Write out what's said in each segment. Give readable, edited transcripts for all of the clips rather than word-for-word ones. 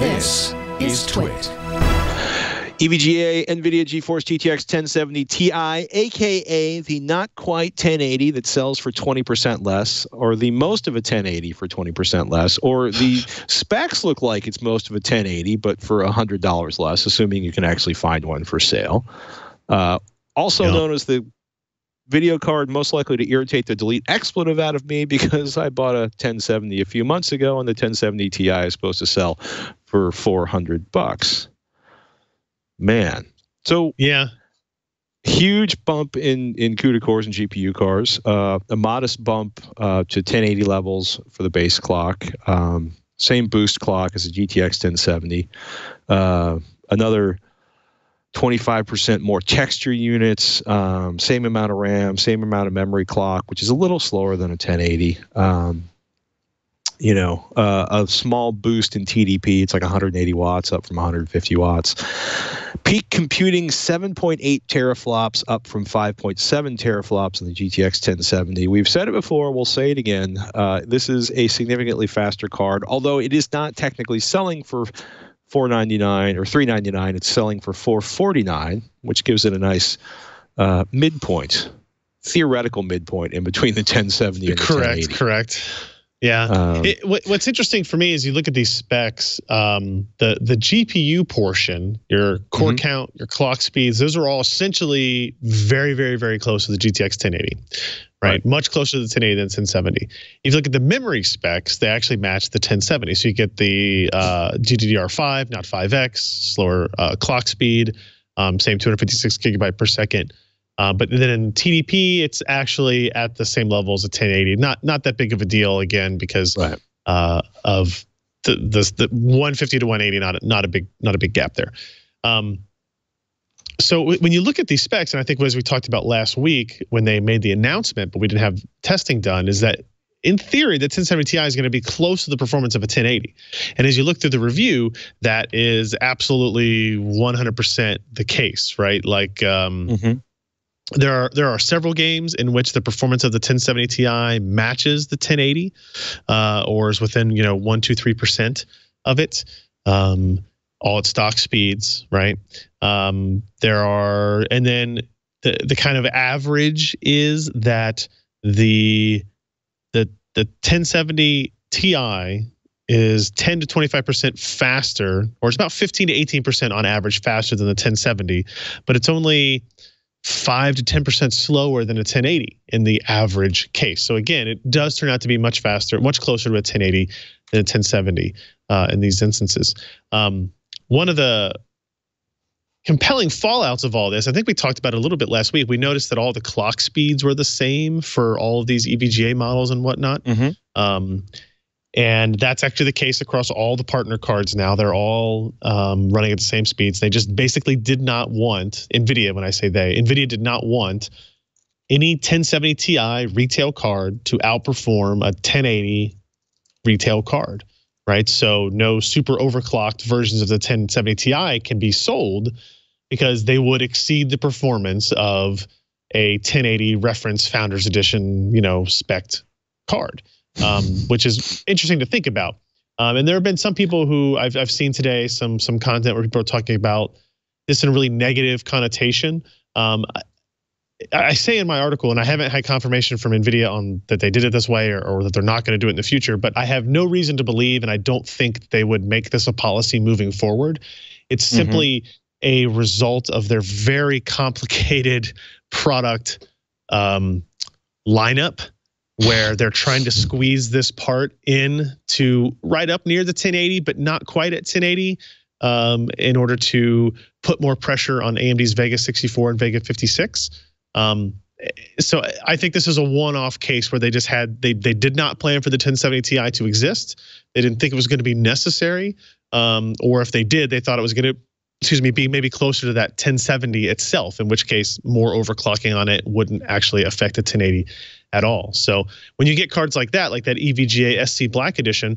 This is TWiT. EVGA NVIDIA GeForce GTX 1070 Ti, aka the not quite 1080 that sells for 20% less, or the most of a 1080 for 20% less, or the specs look like it's most of a 1080 but for $100 less, assuming you can actually find one for sale. Also known as the video card most likely to irritate the delete expletive out of me, because I bought a 1070 a few months ago and the 1070 Ti is supposed to sell for $400. Man. So yeah, huge bump in CUDA cores and GPU cores, a modest bump to 1080 levels for the base clock, same boost clock as the GTX 1070, another 25% more texture units, same amount of RAM, same amount of memory clock, which is a little slower than a 1080. A small boost in TDP. It's like 180 watts up from 150 watts. Peak computing 7.8 teraflops up from 5.7 teraflops in the GTX 1070. We've said it before. We'll say it again. This is a significantly faster card, although it is not technically selling for $499 or $399. It's selling for $449, which gives it a nice midpoint, theoretical midpoint in between the 1070 and the 1080. Correct. Yeah. What's interesting for me is you look at these specs, the GPU portion, your core count, your clock speeds, those are all essentially very, very, very close to the GTX 1080, right? Much closer to the 1080 than 1070. If you look at the memory specs, they actually match the 1070. So you get the GDDR5, not 5X, slower clock speed, same 256 gigabyte per second. But then in TDP, it's actually at the same level as a 1080. Not that big of a deal, again, because of the 150 to 180, not a big gap there. So when you look at these specs, and I think as we talked about last week when they made the announcement, but we didn't have testing done, is that in theory, the 1070 Ti is going to be close to the performance of a 1080. And as you look through the review, that is absolutely 100% the case, right? Like. There are several games in which the performance of the 1070 Ti matches the 1080, or is within 1, 2, 3% of it. All at stock speeds, right? There are, and then the kind of average is that the 1070 Ti is 10 to 25% faster, or it's about 15 to 18% on average faster than the 1070, but it's only 5 to 10% slower than a 1080 in the average case. So again, it does turn out to be much faster, much closer to a 1080 than a 1070 in these instances. One of the compelling fallouts of all this, I think we talked about it a little bit last week. We noticed that all the clock speeds were the same for all of these EVGA models and whatnot. And that's actually the case across all the partner cards now. They're all running at the same speeds. They just basically did not want, NVIDIA, when I say they, NVIDIA did not want any 1070 Ti retail card to outperform a 1080 retail card, right? So no super overclocked versions of the 1070 Ti can be sold because they would exceed the performance of a 1080 reference Founders Edition, spec'd card. Which is interesting to think about. And there have been some people who I've seen today, some content where people are talking about this in a really negative connotation. I say in my article, and I haven't had confirmation from NVIDIA on that they did it this way or that they're not going to do it in the future, but I have no reason to believe, and I don't think they would make this a policy moving forward. It's simply a result of their very complicated product lineup, where they're trying to squeeze this part in to right up near the 1080, but not quite at 1080, in order to put more pressure on AMD's Vega 64 and Vega 56. So I think this is a one-off case where they just they did not plan for the 1070 Ti to exist. They didn't think it was going to be necessary, or if they did, they thought it was going to, be maybe closer to that 1070 itself, in which case more overclocking on it wouldn't actually affect the 1080 at all. So when you get cards like that EVGA SC Black Edition,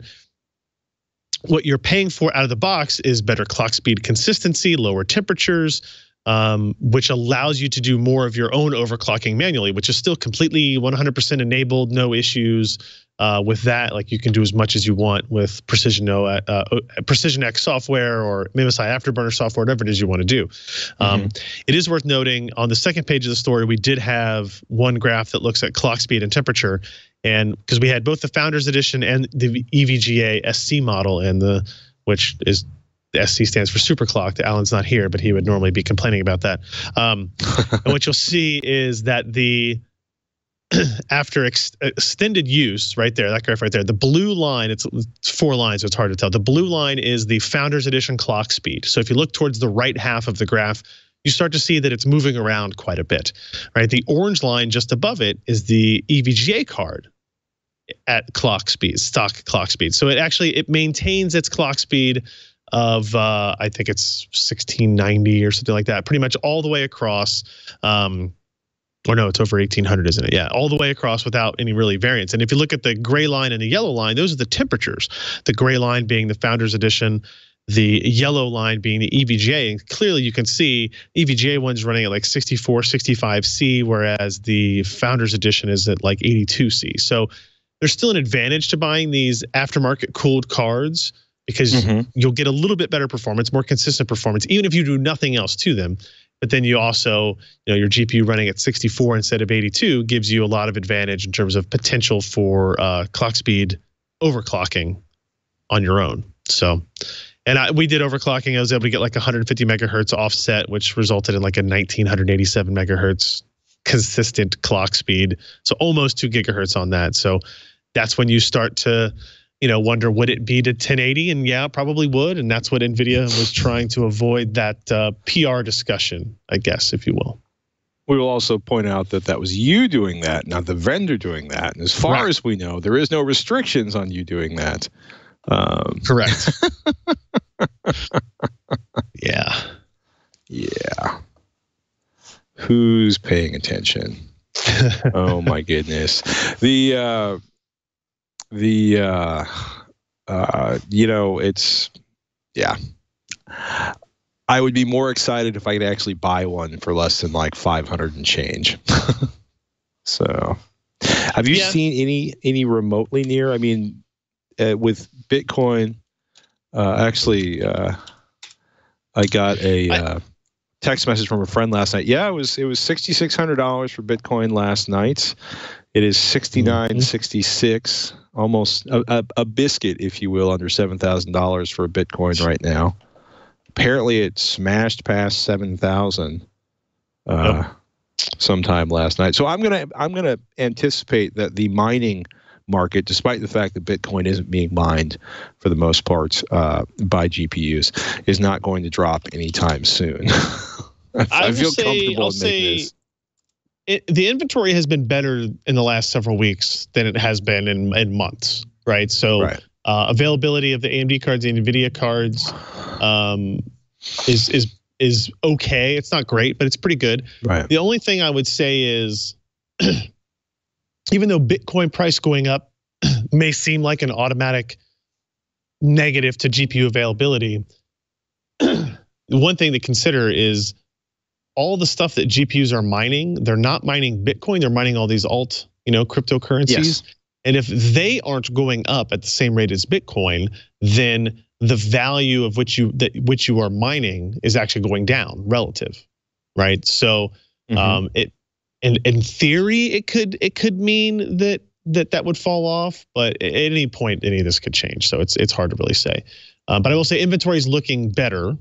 what you're paying for out of the box is better clock speed consistency, lower temperatures, which allows you to do more of your own overclocking manually, which is still completely 100% enabled, no issues with that. Like you can do as much as you want with Precision X software or MSI Afterburner software, whatever it is you want to do. It is worth noting on the second page of the story, we did have one graph that looks at clock speed and temperature, and because we had both the Founders Edition and the EVGA SC model, and which is the SC stands for superclocked. Alan's not here, but he would normally be complaining about that. And what you'll see is that after extended use, right there, that graph right there, the blue line, it's 4 lines, so it's hard to tell. The blue line is the Founders Edition clock speed. So if you look towards the right half of the graph, you start to see that it's moving around quite a bit, right? The orange line just above it is the EVGA card at clock speed, stock clock speed. So it maintains its clock speed of I think it's 1690 or something like that, pretty much all the way across. Or no, it's over 1800, isn't it? Yeah, all the way across without any really variance. And if you look at the gray line and the yellow line, those are the temperatures. The gray line being the Founders Edition, the yellow line being the EVGA. And clearly you can see EVGA one's running at like 64, 65 C, whereas the Founders Edition is at like 82 C. So there's still an advantage to buying these aftermarket cooled cards, because you'll get a little bit better performance, more consistent performance, even if you do nothing else to them. But then you also, your GPU running at 64 instead of 82 gives you a lot of advantage in terms of potential for clock speed overclocking on your own. So, and we did overclocking. I was able to get like 150 megahertz offset, which resulted in like a 1987 megahertz consistent clock speed. So almost 2 gigahertz on that. So that's when you start to wonder, would it be to 1080? And yeah, probably would. And that's what NVIDIA was trying to avoid, that PR discussion, I guess, if you will. We will also point out that that was you doing that, not the vendor doing that. And as far as we know, there is no restrictions on you doing that. Correct. Yeah. Yeah. Who's paying attention? Oh my goodness. It's, yeah. I would be more excited if I could actually buy one for less than like 500 and change. So, have you seen any remotely near? I mean, with Bitcoin, I got a text message from a friend last night. Yeah, it was $6,600 for Bitcoin last night. It is 69.66, almost a biscuit, if you will, under $7,000 for a Bitcoin right now. Apparently, it smashed past 7,000 sometime last night. So I'm gonna anticipate that the mining market, despite the fact that Bitcoin isn't being mined for the most part by GPUs, is not going to drop anytime soon. I feel comfortable in making this. The inventory has been better in the last several weeks than it has been in months, right? So availability of the AMD cards, the NVIDIA cards, is okay. It's not great, but it's pretty good. Right. The only thing I would say is, even though Bitcoin price going up may seem like an automatic negative to GPU availability, one thing to consider is all the stuff that GPUs are mining, they're not mining Bitcoin, they're mining all these cryptocurrencies. Yes. And if they aren't going up at the same rate as Bitcoin, then the value of which you are mining is actually going down relative, right? So in theory, it could mean that would fall off, but at any point, any of this could change. So it's hard to really say. But I will say inventory is looking better.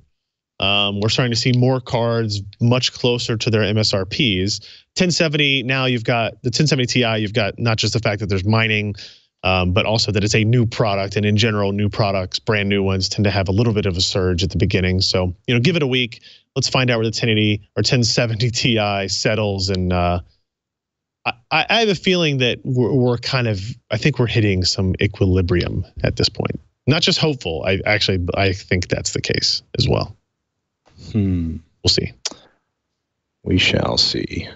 We're starting to see more cards much closer to their MSRPs. 1070, now you've got the 1070 Ti, you've got not just the fact that there's mining, but also that it's a new product. And in general, new products, brand new ones, tend to have a little bit of a surge at the beginning. So, give it a week. Let's find out where the 1080 or 1070 Ti settles. And I have a feeling that we're I think we're hitting some equilibrium at this point. Not just hopeful. I think that's the case as well. We'll see. We shall see.